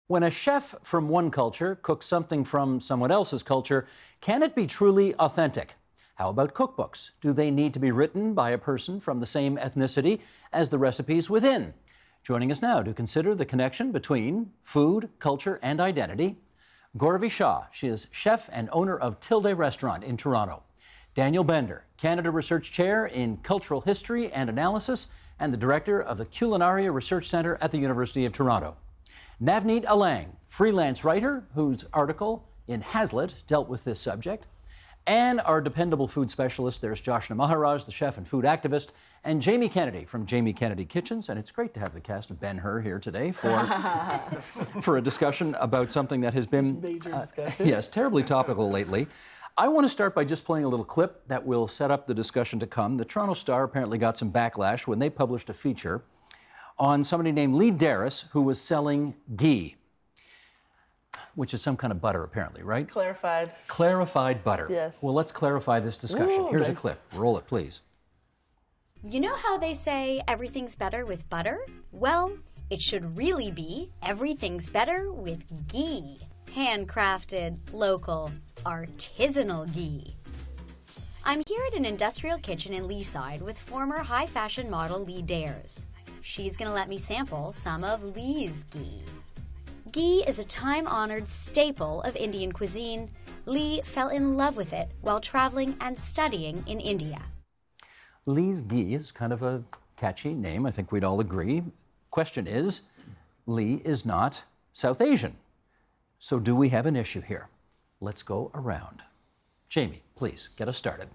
When a chef from one culture cooks something from someone else's culture, can it be truly authentic? How about cookbooks? Do they need to be written by a person from the same ethnicity as the recipes within? Joining us now to consider the connection between food, culture, and identity, Gauravi Shah. She is chef and owner of Tilde Restaurant in Toronto. Daniel Bender, Canada Research Chair in Cultural History and Analysis and the Director of the Culinary Research Centre at the University of Toronto. Navneet Alang, freelance writer whose article in Hazlitt dealt with this subject. And our dependable food specialist, there's Joshna Maharaj, the chef and food activist, and Jamie Kennedy from Jamie Kennedy Kitchens. And it's great to have the cast of Ben-Hur here today for a discussion about something that has been, yes, terribly topical lately. I want to start by just playing a little clip that will set up the discussion to come. The Toronto Star apparently got some backlash when they published a feature on somebody named Lee Darris who was selling ghee, which is some kind of butter, apparently, right? Clarified. Clarified butter. Yes. Well, let's clarify this discussion. Ooh, Here's nice. a clip. Roll it, please. You know how they say everything's better with butter? Well, it should really be everything's better with ghee. Handcrafted, local, artisanal ghee. I'm here at an industrial kitchen in Leaside with former high fashion model Lee Darris. She's gonna let me sample some of Lee's ghee. Ghee is a time-honored staple of Indian cuisine. Lee fell in love with it while traveling and studying in India. Lee's ghee is kind of a catchy name. I think we'd all agree. Question is, Lee is not South Asian. So do we have an issue here? Let's go around. Jamie, please, get us started.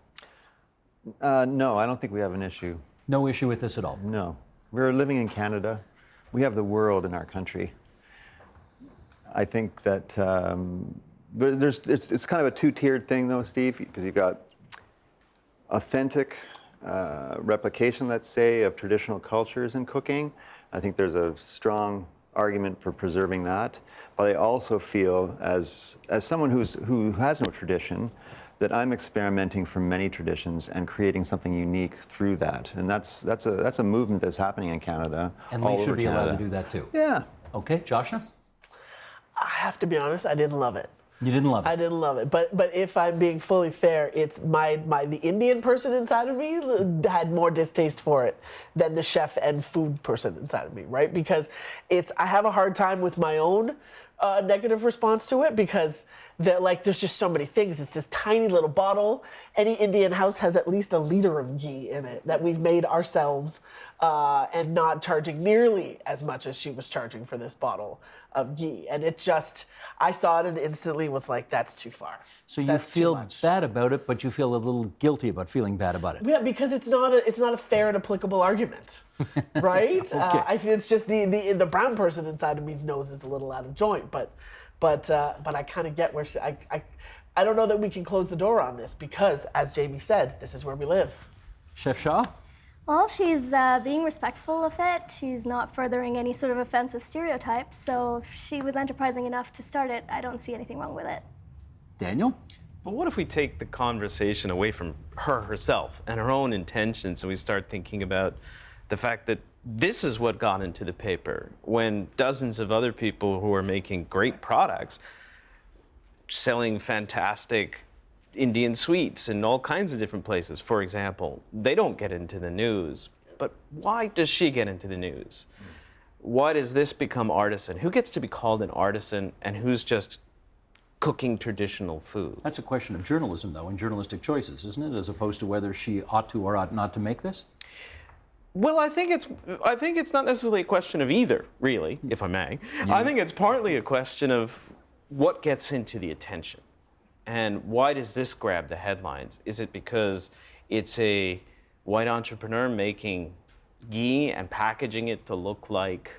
No, I don't think we have an issue. No issue with this at all? No. We're living in Canada. We have the world in our country. I think that it's kind of a two-tiered thing, though, Steve, because you've got authentic replication, let's say, of traditional cultures in cooking. I think there's a strong argument for preserving that. But I also feel, as someone who has no tradition, that I'm experimenting from many traditions and creating something unique through that. And that's a movement that's happening in Canada. And all Lee over should be Canada. allowed to do that too. Yeah. Okay, Joshna? I have to be honest, I didn't love it. You didn't love it? I didn't love it. But if I'm being fully fair, it's the Indian person inside of me had more distaste for it than the chef and food person inside of me, right? Because I have a hard time with my own negative response to it because there's just so many things. It's this tiny little bottle. Any Indian house has at least a liter of ghee in it that we've made ourselves and not charging nearly as much as she was charging for this bottle of ghee. And I saw it and instantly was like, that's too far. So you That's feel bad about it, but you feel a little guilty about feeling bad about it. Yeah, because it's not a fair and applicable argument, right? Okay. I feel it's just the brown person inside of me's nose is a little out of joint, but I kind of get where I don't know that we can close the door on this because, as Jamie said, this is where we live. Chef Shah? Well, she's being respectful of it. She's not furthering any sort of offensive stereotypes. So if she was enterprising enough to start it, I don't see anything wrong with it. Daniel? But what if we take the conversation away from her herself and her own intentions and we start thinking about the fact that this is what got into the paper when dozens of other people who are making great products, selling fantastic Indian sweets in all kinds of different places, for example, they don't get into the news. But why does she get into the news? Why does this become artisan? Who gets to be called an artisan and who's just cooking traditional food? That's a question of journalism, though, and journalistic choices, isn't it? As opposed to whether she ought to or ought not to make this? Well, I think it's not necessarily a question of either, really, if I may. Yeah. I think it's partly a question of what gets into the attention. And why does this grab the headlines? Is it because it's a white entrepreneur making ghee and packaging it to look like,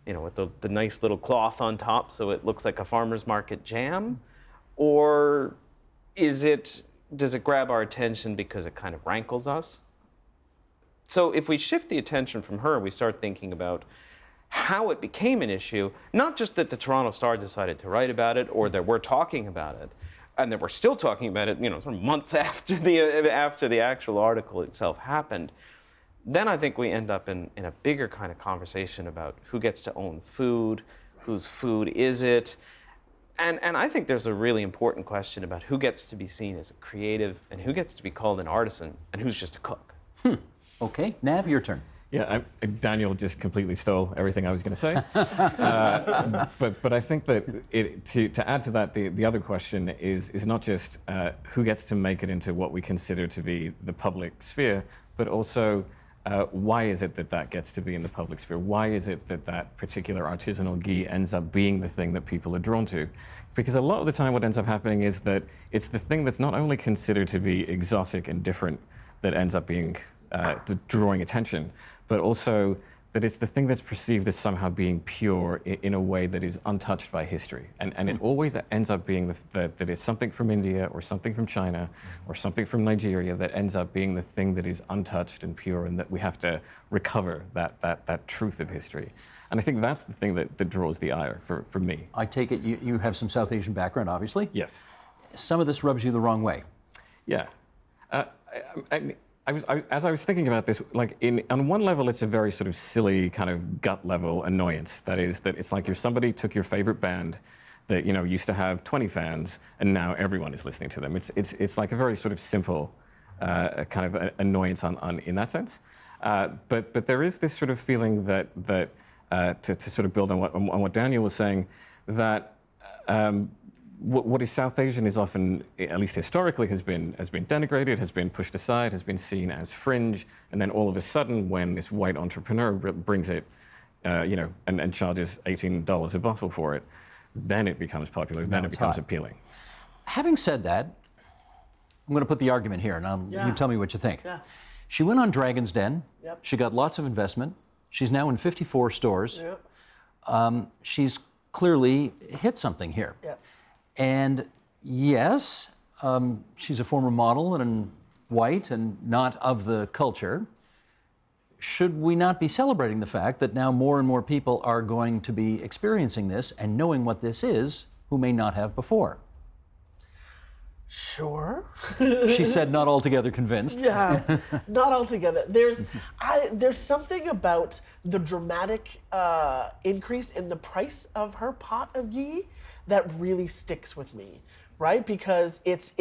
with the nice little cloth on top so it looks like a farmer's market jam? Or does it grab our attention because it kind of rankles us? So if we shift the attention from her, we start thinking about how it became an issue, not just that the Toronto Star decided to write about it or that we're talking about it, and that we're still talking about it, sort of months after the actual article itself happened. Then I think we end up in a bigger kind of conversation about who gets to own food, Whose food is it? And I think there's a really important question about who gets to be seen as a creative and who gets to be called an artisan and who's just a cook. Okay, Nav, your turn. Yeah, Daniel just completely stole everything I was going to say. But I think that to add to that, the other question is not just who gets to make it into what we consider to be the public sphere, but also why is it that gets to be in the public sphere? Why is it that particular artisanal ghee ends up being the thing that people are drawn to? Because a lot of the time what ends up happening is that it's the thing that's not only considered to be exotic and different that ends up being drawing attention, but also that it's the thing that's perceived as somehow being pure in a way that is untouched by history. And it always ends up being that it's something from India or something from China or something from Nigeria that ends up being the thing that is untouched and pure, and that we have to recover that truth of history. And I think that's the thing that draws the ire for me. I take it you have some South Asian background, obviously? Yes. Some of this rubs you the wrong way. Yeah. As I was thinking about this, like on one level, it's a very sort of silly kind of gut level annoyance. That is, that it's like somebody took your favorite band that used to have 20 fans, and now everyone is listening to them. It's like a very sort of simple kind of annoyance in that sense. But there is this sort of feeling that to sort of build on what Daniel was saying, that what is South Asian is often, at least historically, has been denigrated, has been pushed aside, has been seen as fringe, and then all of a sudden, when this white entrepreneur brings it, and charges $18 a bottle for it, then it becomes popular, then it becomes appealing. Having said that, I'm going to put the argument here, and you tell me what you think. Yeah. She went on Dragon's Den. Yep. She got lots of investment. She's now in 54 stores. Yep. She's clearly hit something here. Yep. And yes, she's a former model and white and not of the culture. Should we not be celebrating the fact that now more and more people are going to be experiencing this and knowing what this is who may not have before? Sure. She said not altogether convinced. Yeah, not altogether. There's something about the dramatic increase in the price of her pot of ghee that really sticks with me, right? Because it's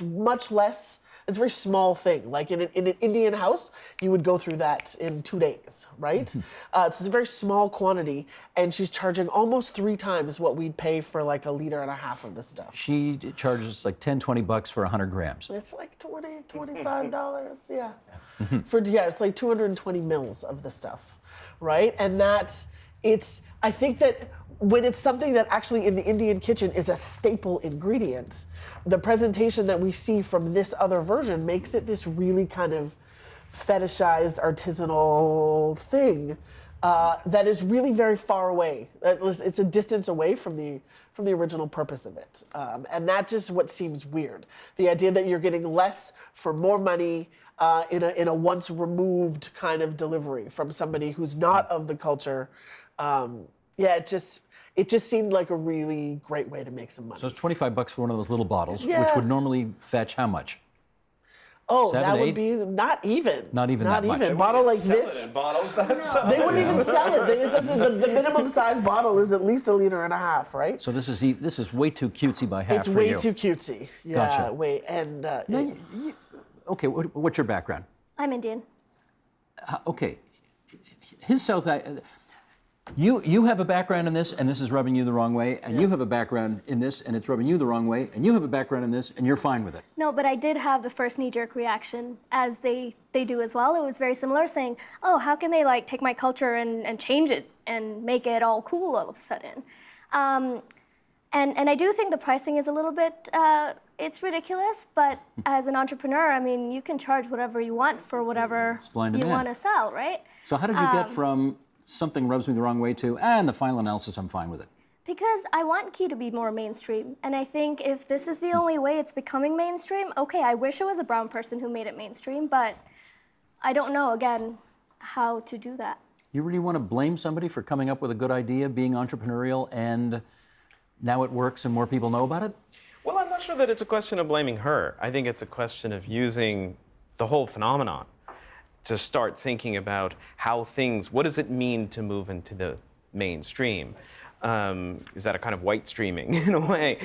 much less. It's a very small thing. Like in an Indian house, you would go through that in 2 days, right? It's a very small quantity, and she's charging almost 3 times what we'd pay for like 1.5 liters of this stuff. She charges like $10-20 for 100 grams. It's like $25, yeah. It's like 220 mils of the stuff, right? And I think that when it's something that actually in the Indian kitchen is a staple ingredient, the presentation that we see from this other version makes it this really kind of fetishized artisanal thing that is really very far away. It's a distance away from the original purpose of it. And that's just what seems weird. The idea that you're getting less for more money in a once removed kind of delivery from somebody who's not of the culture. It just seemed like a really great way to make some money. So it's $25 for one of those little bottles, Yeah. which would normally fetch how much? Oh, 7, that 8? would be not even. Not even that much. A bottle like this. Bottles, that's They wouldn't even sell it. The minimum size bottle is at least 1.5 liters, right? So this is way too cutesy by half It's for way you. too cutesy. Yeah, Gotcha. way and. Okay, what's your background? I'm Indian. Okay, you have a background in this, and this is rubbing you the wrong way, and you have a background in this, and it's rubbing you the wrong way, and you have a background in this, and you're fine with it. No, but I did have the first knee-jerk reaction, as they do as well. It was very similar, saying, oh, how can they like take my culture and change it and make it all cool all of a sudden? And I do think the pricing is a little bit, it's ridiculous, but as an entrepreneur, I mean, you can charge whatever you want for whatever blind you demand. want to sell, right? So how did you get from something rubs me the wrong way to, in the final analysis, I'm fine with it? Because I want ghee to be more mainstream. And I think if this is the only way it's becoming mainstream, okay, I wish it was a brown person who made it mainstream, but I don't know, again, how to do that. You really want to blame somebody for coming up with a good idea, being entrepreneurial, and now it works and more people know about it? Well, I'm not sure that it's a question of blaming her. I think it's a question of using the whole phenomenon to start thinking about what does it mean to move into the mainstream? Is that a kind of white streaming in a way?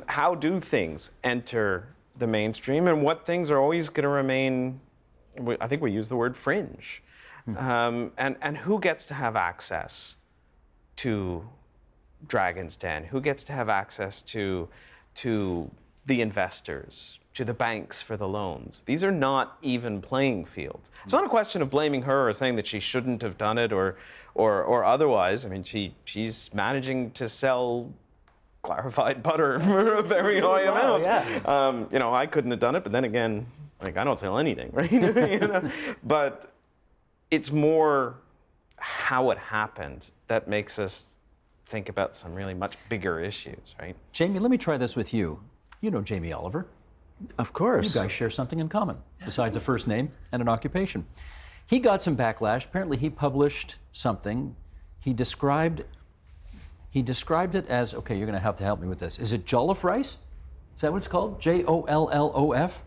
How do things enter the mainstream, and what things are always going to remain, I think we use the word fringe, and who gets to have access to Dragon's Den? Who gets to have access to the investors, to the banks for the loans? These are not even playing fields. It's not a question of blaming her or saying that she shouldn't have done it or otherwise. I mean, she's managing to sell clarified butter for a very high amount. Yeah. You know, I couldn't have done it, but then again, like, I don't sell anything, right? You know? But it's more how it happened that makes us think about some really much bigger issues, right? Jamie, let me try this with you. You know Jamie Oliver. Of course. You guys share something in common, besides a first name and an occupation. He got some backlash. Apparently he published something. He described it as, okay, you're gonna have to help me with this. Is it jollof rice? Is that what it's called? Jollof?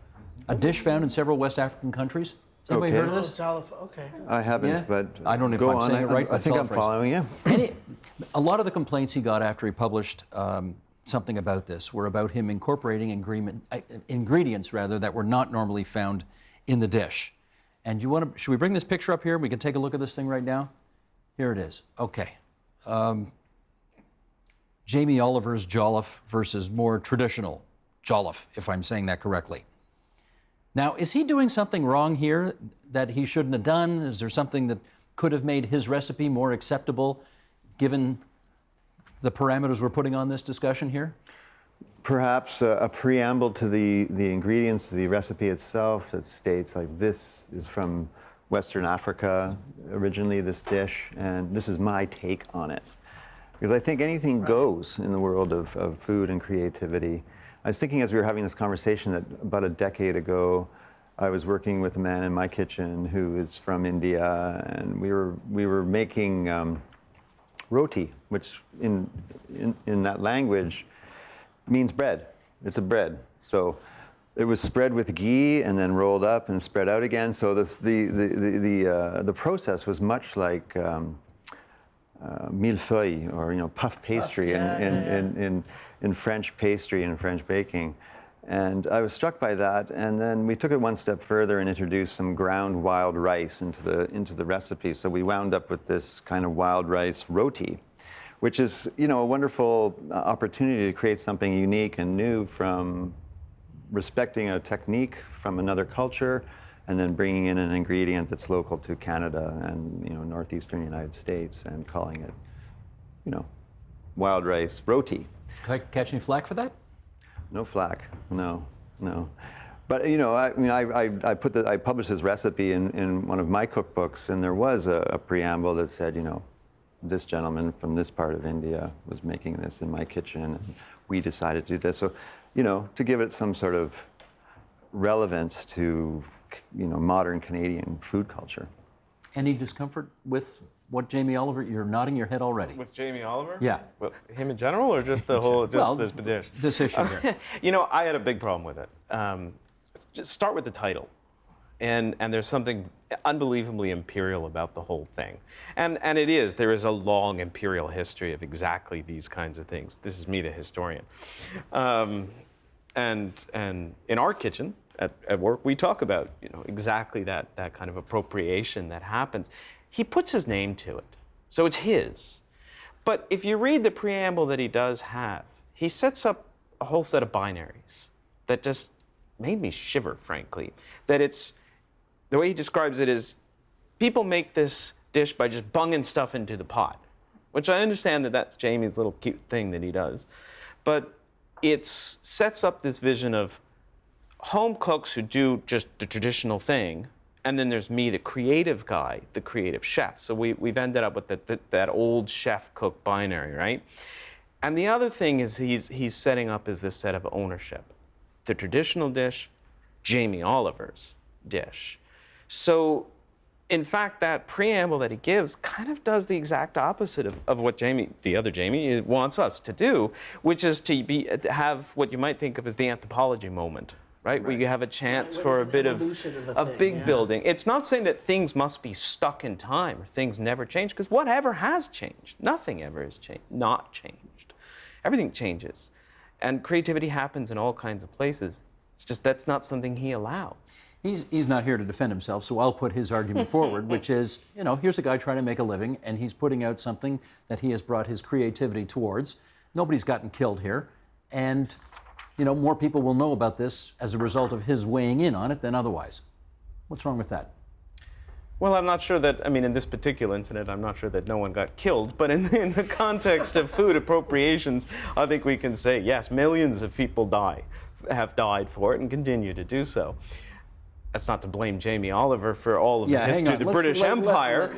A dish found in several West African countries? Has anybody Okay. heard of this? Jollof, okay. I haven't, Yeah? but I don't know if go I'm on. saying it right, I but think I'm jollof rice. following you. A lot of the complaints he got after he published something about this were about him incorporating ingredients rather that were not normally found in the dish. And should we bring this picture up here? We can take a look at this thing right now. Here it is. Okay. Jamie Oliver's jollof versus more traditional jollof, if I'm saying that correctly. Now, is he doing something wrong here that he shouldn't have done? Is there something that could have made his recipe more acceptable given the parameters we're putting on this discussion here? Perhaps a preamble to the ingredients, to the recipe itself that states like this is from Western Africa originally, this dish, and this is my take on it. Because I think anything goes in the world of food and creativity. I was thinking as we were having this conversation that about a decade ago, I was working with a man in my kitchen who is from India, and we were making roti, which in that language means bread. It's a bread. So it was spread with ghee and then rolled up and spread out again. So the process was much like millefeuille, or puff pastry in French pastry and French baking. And I was struck by that, and then we took it one step further and introduced some ground wild rice into the recipe. So we wound up with this kind of wild rice roti, which is a wonderful opportunity to create something unique and new from respecting a technique from another culture, and then bringing in an ingredient that's local to Canada and northeastern United States, and calling it wild rice roti. Can I catch any flack for that? No flack, no. But I published this recipe in one of my cookbooks, and there was a preamble that said, this gentleman from this part of India was making this in my kitchen, and we decided to do this. So, to give it some sort of relevance to, modern Canadian food culture. Any discomfort with what Jamie Oliver? You're nodding your head already. With Jamie Oliver? Yeah. Well, him in general, or just the whole, this dish? This issue here. I had a big problem with it. Just start with the title. And there's something unbelievably imperial about the whole thing. And there is a long imperial history of exactly these kinds of things. This is me, the historian. And in our kitchen at work, we talk about exactly that kind of appropriation that happens. He puts his name to it, so it's his. But if you read the preamble that he does have, he sets up a whole set of binaries that just made me shiver, frankly. That it's, the way he describes it is, people make this dish by just bunging stuff into the pot, which I understand that that's Jamie's little cute thing that he does. But it sets up this vision of home cooks who do just the traditional thing, and then there's me, the creative guy, the creative chef. So we've ended up with that old chef-cook binary, right? And the other thing is he's setting up is this set of ownership. The traditional dish, Jamie Oliver's dish. So, in fact, that preamble that he gives kind of does the exact opposite of what the other Jamie, wants us to do, which is to have what you might think of as the anthropology moment right? Where you have a chance for a there's bit an of evolution of a thing, big yeah. building. It's not saying that things must be stuck in time or things never change, because whatever has changed? Nothing ever has not changed. Everything changes. And creativity happens in all kinds of places. It's just that's not something he allows. He's not here to defend himself, so I'll put his argument forward, which is, you know, here's a guy trying to make a living, and he's putting out something that he has brought his creativity towards. Nobody's gotten killed here, and, you know, more people will know about this as a result of his weighing in on it than otherwise. What's wrong with that? Well, I'm not sure that, I mean, in this particular incident, I'm not sure that no one got killed, but in the context of food appropriations, I think we can say, yes, millions of people have died for it and continue to do so. That's not to blame Jamie Oliver for all of the history of the British Empire,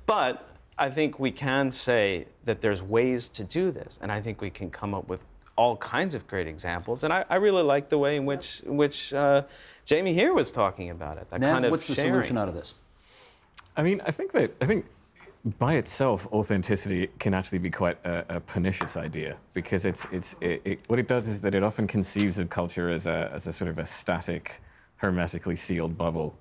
but I think we can say that there's ways to do this, and I think we can come up with all kinds of great examples. And I really like the way in which Jamie here was talking about it. That Nav, kind of what's the sharing. solution out of this? I mean, I think by itself, authenticity can actually be quite a pernicious idea, because what it does is that it often conceives of culture as a sort of a static, hermetically sealed bubble.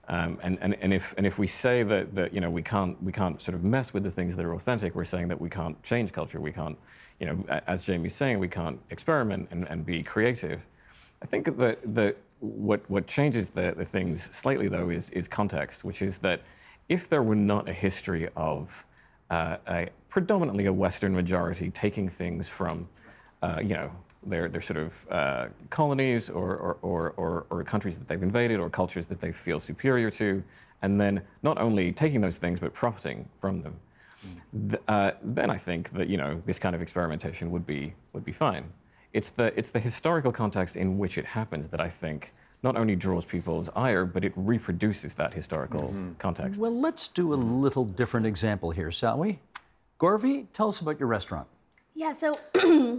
And if we say that you know we can't sort of mess with the things that are authentic, we're saying that we can't change culture. We can't, you know, as Jamie's saying, we can't experiment and be creative. I think that what changes the things slightly though is context, which is that if there were not a history of predominantly a Western majority taking things from, you know, their sort of colonies or countries that they've invaded or cultures that they feel superior to, and then not only taking those things but profiting from them, then I think that, you know, this kind of experimentation would be fine. It's the historical context in which it happens that I think not only draws people's ire, but it reproduces that historical context. Well, let's do a little different example here, shall we? Gorvy, tell us about your restaurant. Yeah, so,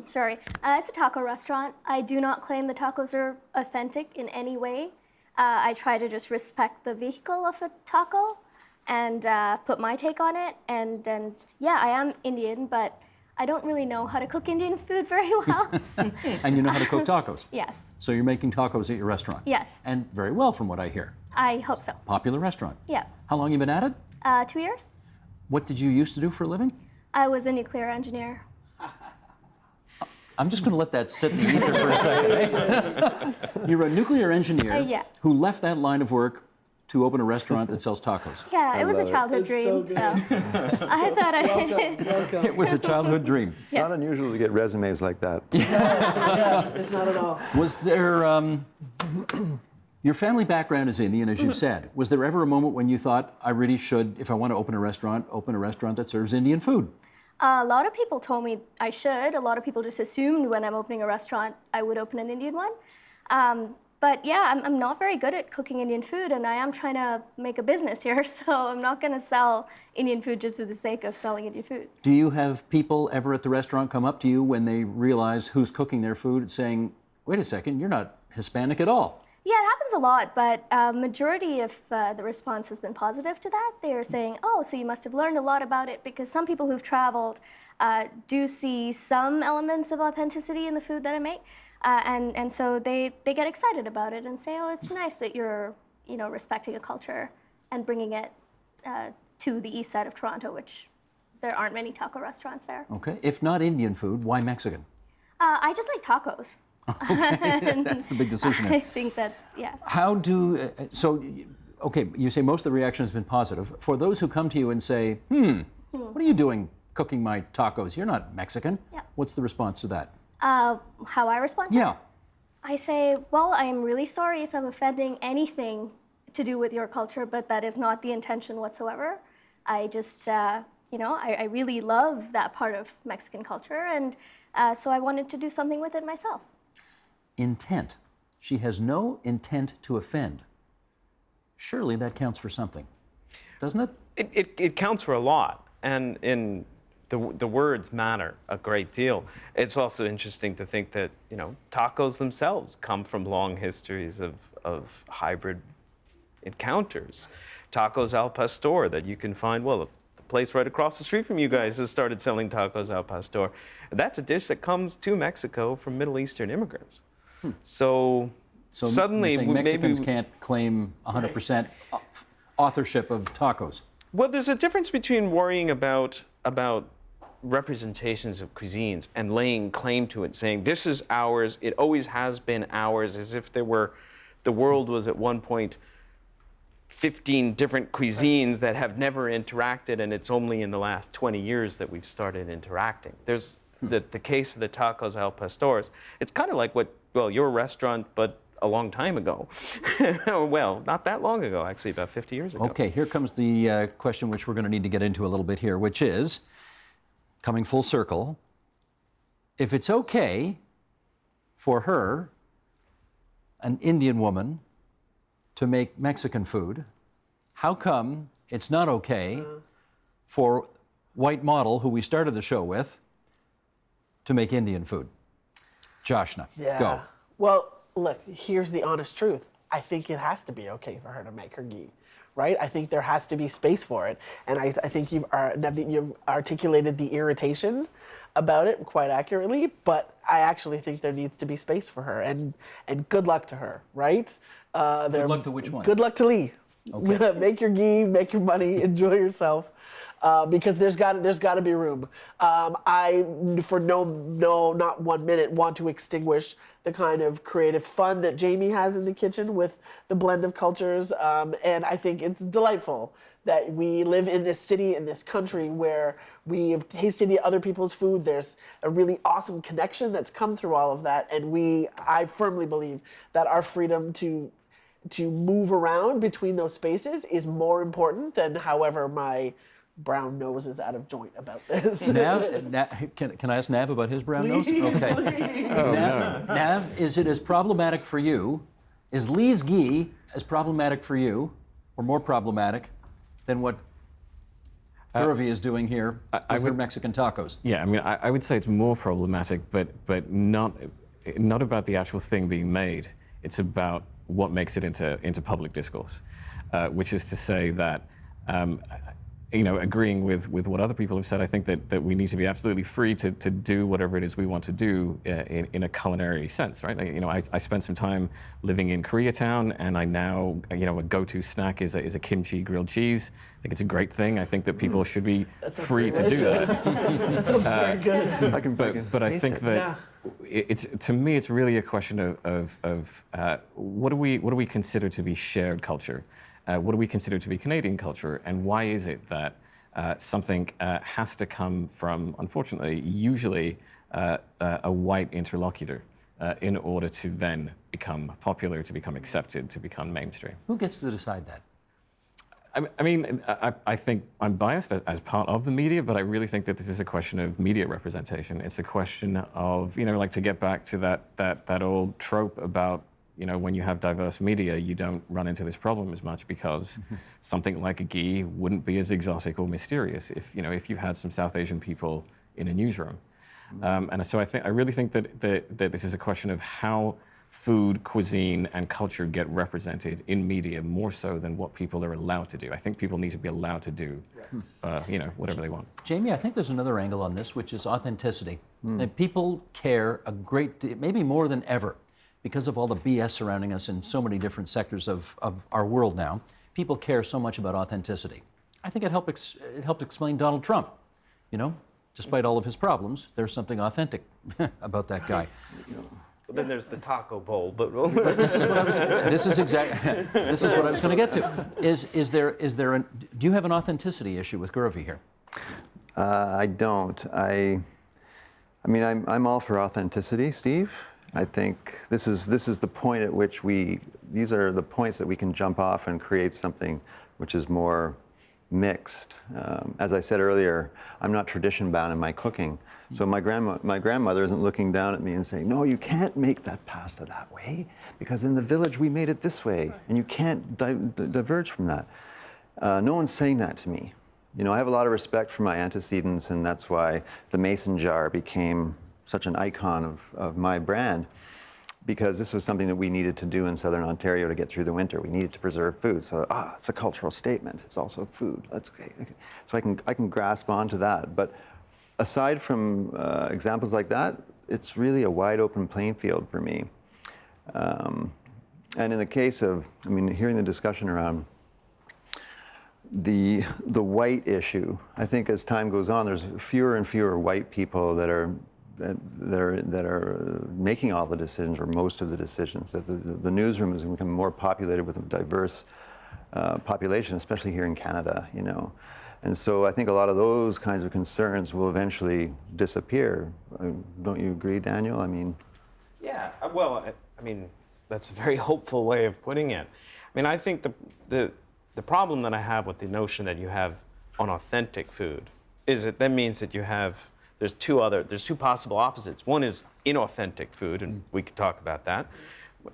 sorry. It's a taco restaurant. I do not claim the tacos are authentic in any way. I try to just respect the vehicle of a taco and put my take on it. And yeah, I am Indian, but I don't really know how to cook Indian food very well. And you know how to cook tacos? Yes. So you're making tacos at your restaurant? Yes. And very well, from what I hear. I hope so. Popular restaurant. Yeah. How long you been at it? 2 years. What did you used to do for a living? I was a nuclear engineer. I'm just going to let that sit in the ether for a second. Eh? You're a nuclear engineer Yeah. who left that line of work to open a restaurant that sells tacos. Yeah, it was a childhood It's so dream, good. I thought Welcome. It was a childhood dream. It's not unusual to get resumes like that. It's not at all. Was there, your family background is Indian, as you said. Was there ever a moment when you thought, I really should, if I want to open a restaurant that serves Indian food? A lot of people told me I should. A lot of people just assumed when I'm opening a restaurant, I would open an Indian one. But yeah, I'm not very good at cooking Indian food, and I am trying to make a business here, so I'm not going to sell Indian food just for the sake of selling Indian food. Do you have people ever at the restaurant come up to you when they realize who's cooking their food saying, wait a second, you're not Hispanic at all? Yeah, it happens a lot, but majority of the response has been positive to that. They're saying, oh, so you must have learned a lot about it, because some people who've traveled do see some elements of authenticity in the food that I make. And so they get excited about it and say, oh, it's nice that you're, you know, respecting a culture and bringing it to the east side of Toronto, which there aren't many taco restaurants there. Okay. If not Indian food, why Mexican? I just like tacos. That's the big decision. I think that's, yeah. How do, okay, you say most of the reaction has been positive. For those who come to you and say, what are you doing cooking my tacos? You're not Mexican. Yeah. What's the response to that? How I respond to it? Yeah. I say, well, I am really sorry if I'm offending anything to do with your culture, but that is not the intention whatsoever. I just, you know, I really love that part of Mexican culture, and so I wanted to do something with it myself. Intent. She has no intent to offend. Surely that counts for something, doesn't it? It counts for a lot, and in the words matter a great deal. It's also interesting to think that, you know, tacos themselves come from long histories of hybrid encounters. Tacos al pastor that you can find, well, the place right across the street from you guys has started selling tacos al pastor. That's a dish that comes to Mexico from Middle Eastern immigrants. So So suddenly you're saying Mexicans maybe can't claim 100% authorship of tacos. Well, there's a difference between worrying about representations of cuisines and laying claim to it, saying this is ours, it always has been ours, as if the world was at one point 15 different cuisines that have never interacted, and it's only in the last 20 years that we've started interacting. There's the case of the tacos al pastores. It's kind of like your restaurant, but a long time ago. Well, not that long ago, actually, about 50 years ago. Okay, here comes the question which we're going to need to get into a little bit here, which is, coming full circle, if it's okay for her, an Indian woman, to make Mexican food, how come it's not okay for white model, who we started the show with, to make Indian food? Joshna, go. Well, look, here's the honest truth. I think it has to be okay for her to make her ghee, right? I think there has to be space for it. And I think you've articulated the irritation about it quite accurately, but I actually think there needs to be space for her. And good luck to her, right? Good luck to which one? Good luck to Lee. Okay. Make your ghee, make your money, enjoy yourself. Because there's got to be room. I, for not 1 minute, want to extinguish the kind of creative fun that Jamie has in the kitchen with the blend of cultures. And I think it's delightful that we live in this city, in this country, where we have tasted other people's food. There's a really awesome connection that's come through all of that. And I firmly believe that our freedom to move around between those spaces is more important than however my brown nose is out of joint about this. Can I ask Nav about his brown nose? Okay. Nav, is it as problematic for you? Is Lee's ghee as problematic for you, or more problematic than what Irvi is doing here with her Mexican tacos? Yeah, I mean, I would say it's more problematic, but not about the actual thing being made. It's about what makes it into public discourse, which is to say that. Agreeing with what other people have said, I think that we need to be absolutely free to do whatever it is we want to do in a culinary sense, right? I spent some time living in Koreatown, and I now, a go-to snack is a kimchi grilled cheese. I think it's a great thing. I think that people should be free to do that. That sounds very good. But I think that to me, it's really a question of what do we consider to be shared culture? What do we consider to be Canadian culture, and why is it that something has to come from, unfortunately, usually a white interlocutor in order to then become popular, to become accepted, to become mainstream? Who gets to decide that? I think I'm biased as part of the media, but I really think that this is a question of media representation. It's a question of, like, to get back to that old trope about, when you have diverse media, you don't run into this problem as much because something like a ghee wouldn't be as exotic or mysterious if you had some South Asian people in a newsroom. And so I really think that this is a question of how food, cuisine, and culture get represented in media more so than what people are allowed to do. I think people need to be allowed to do, whatever they want. Jamie, I think there's another angle on this, which is authenticity. And people care a great deal, maybe more than ever, because of all the BS surrounding us in so many different sectors of our world now. People care so much about authenticity. I think it helped explain Donald Trump. Despite all of his problems, there's something authentic about that guy. Well, then there's the taco bowl, but This is what I was going to get to. Do you have an authenticity issue with Gurvi here? I don't. I'm all for authenticity, Steve. I think this is the point at which these are the points that we can jump off and create something which is more mixed. As I said earlier, I'm not tradition bound in my cooking. So my grandmother isn't looking down at me and saying, no, you can't make that pasta that way because in the village we made it this way and you can't diverge from that. No one's saying that to me. I have a lot of respect for my antecedents, and that's why the mason jar became such an icon of my brand, because this was something that we needed to do in Southern Ontario to get through the winter. We needed to preserve food. So, it's a cultural statement. It's also food. That's okay. So I can grasp onto that. But aside from examples like that, it's really a wide open playing field for me. And in the case of, I mean, hearing the discussion around the white issue, I think as time goes on, there's fewer and fewer white people that are making all the decisions or most of the decisions. That the newsroom has become more populated with a diverse population, especially here in Canada, you know. And so I think a lot of those kinds of concerns will eventually disappear. Don't you agree, Daniel? I mean, yeah. Well, I mean, that's a very hopeful way of putting it. I mean, I think the problem that I have with the notion that you have unauthentic food is that means that you have there's two possible opposites. One is inauthentic food, and we could talk about that.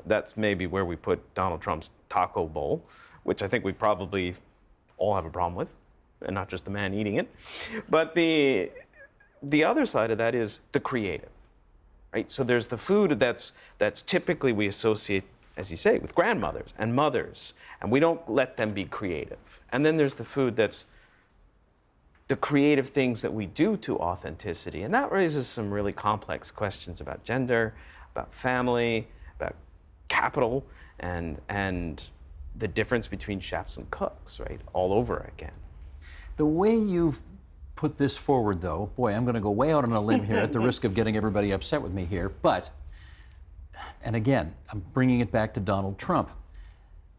That's maybe where we put Donald Trump's taco bowl, which I think we probably all have a problem with, and not just the man eating it. But the other side of that is the creative, right? So there's the food that's typically we associate, as you say, with grandmothers and mothers, and we don't let them be creative. And then there's the food that's the creative things that we do to authenticity. And that raises some really complex questions about gender, about family, about capital, and the difference between chefs and cooks, right? All over again. The way you've put this forward, though, boy, I'm going to go way out on a limb here at the risk of getting everybody upset with me here, but, and again, I'm bringing it back to Donald Trump.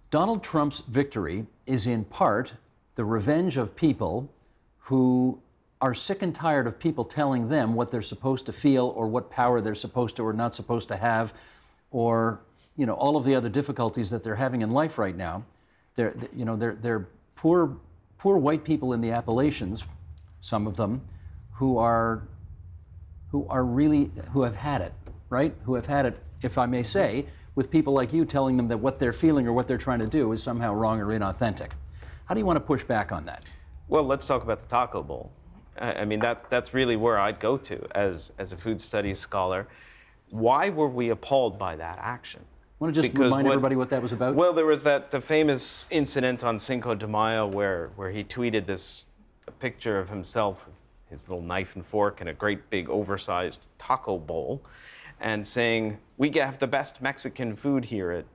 Donald Trump's victory is in part the revenge of people who are sick and tired of people telling them what they're supposed to feel or what power they're supposed to or not supposed to have, or, you know, all of the other difficulties that they're having in life right now. They're poor white people in the Appalachians, some of them, who have had it, right? Who have had it, if I may say, with people like you telling them that what they're feeling or what they're trying to do is somehow wrong or inauthentic. How do you want to push back on that? Well, let's talk about the taco bowl. I mean, that's really where I'd go to as a food studies scholar. Why were we appalled by that action? Want to just remind everybody what that was about? Well, there was the famous incident on Cinco de Mayo where he tweeted a picture of himself with his little knife and fork and a great big oversized taco bowl, and saying, "We have the best Mexican food here at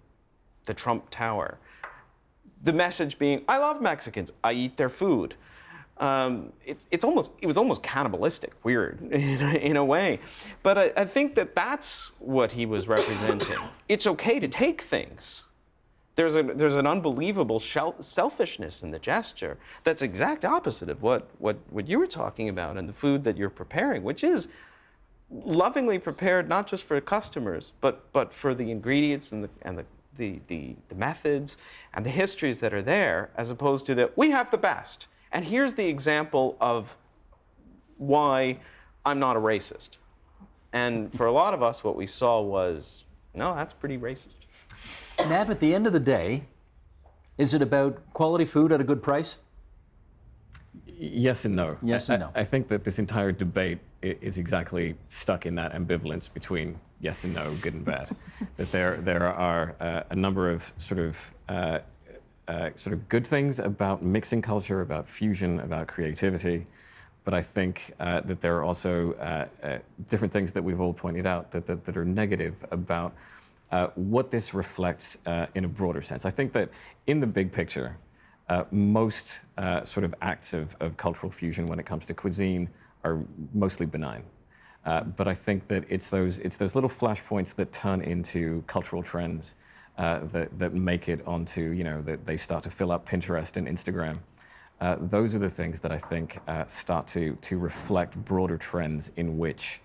the Trump Tower." The message being, I love Mexicans, I eat their food. It was almost cannibalistic, weird in a way. But I think that's what he was representing. It's okay to take things. There's an unbelievable selfishness in the gesture that's exact opposite of what you were talking about and the food that you're preparing, which is lovingly prepared not just for customers, but for the ingredients and the methods and the histories that are there, as opposed to that we have the best. And here's the example of why I'm not a racist. And for a lot of us, what we saw was, no, that's pretty racist. Nav, at the end of the day, is it about quality food at a good price? Yes and no. Yes and no. I think that this entire debate is exactly stuck in that ambivalence between yes and no, good and bad. That there are a number of sort of good things about mixing culture, about fusion, about creativity, but I think that there are also different things that we've all pointed out that are negative about what this reflects in a broader sense. I think that in the big picture, most sort of acts of cultural fusion when it comes to cuisine are mostly benign. But I think that it's those little flashpoints that turn into cultural trends that make it onto, you know, that they start to fill up Pinterest and Instagram. Those are the things that I think start to reflect broader trends in which,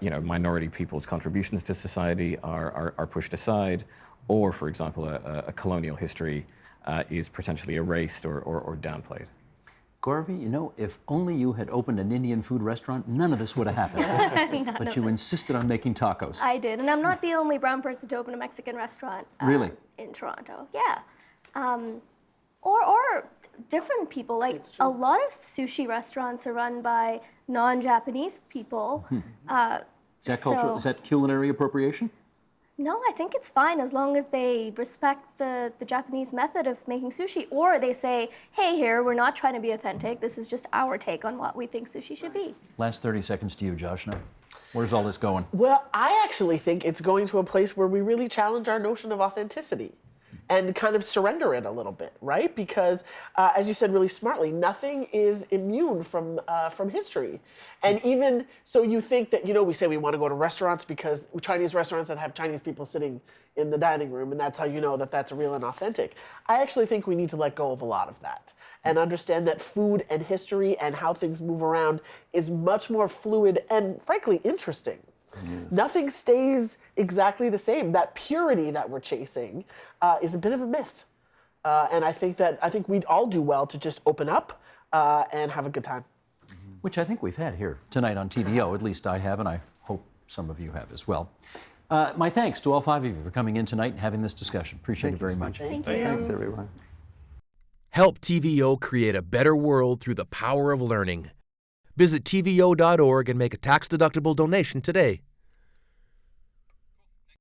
you know, minority people's contributions to society are pushed aside, or, for example, a colonial history is potentially erased or downplayed. Gauravi, you know, if only you had opened an Indian food restaurant, none of this would have happened. But you insisted on making tacos. I did, and I'm not the only brown person to open a Mexican restaurant. Really? In Toronto, yeah. Or different people. Like a lot of sushi restaurants are run by non-Japanese people. Is that culinary appropriation? No, I think it's fine as long as they respect the Japanese method of making sushi, or they say, hey, here, we're not trying to be authentic. This is just our take on what we think sushi should be. Last 30 seconds to you, Josh. Now. Where's all this going? Well, I actually think it's going to a place where we really challenge our notion of authenticity and kind of surrender it a little bit, right? Because, as you said really smartly, nothing is immune from history. And even so, you think that, we say we want to go to restaurants because Chinese restaurants that have Chinese people sitting in the dining room, and that's how you know that that's real and authentic. I actually think we need to let go of a lot of that and understand that food and history and how things move around is much more fluid and, frankly, interesting. Nothing stays exactly the same. That purity that we're chasing is a bit of a myth, and I think we'd all do well to just open up and have a good time. Which I think we've had here tonight on TVO. At least I have, and I hope some of you have as well. My thanks to all 5 of you for coming in tonight and having this discussion. Appreciate it very much. Thank Thanks, you. everyone. Help TVO create a better world through the power of learning. Visit TVO.org and make a tax-deductible donation today.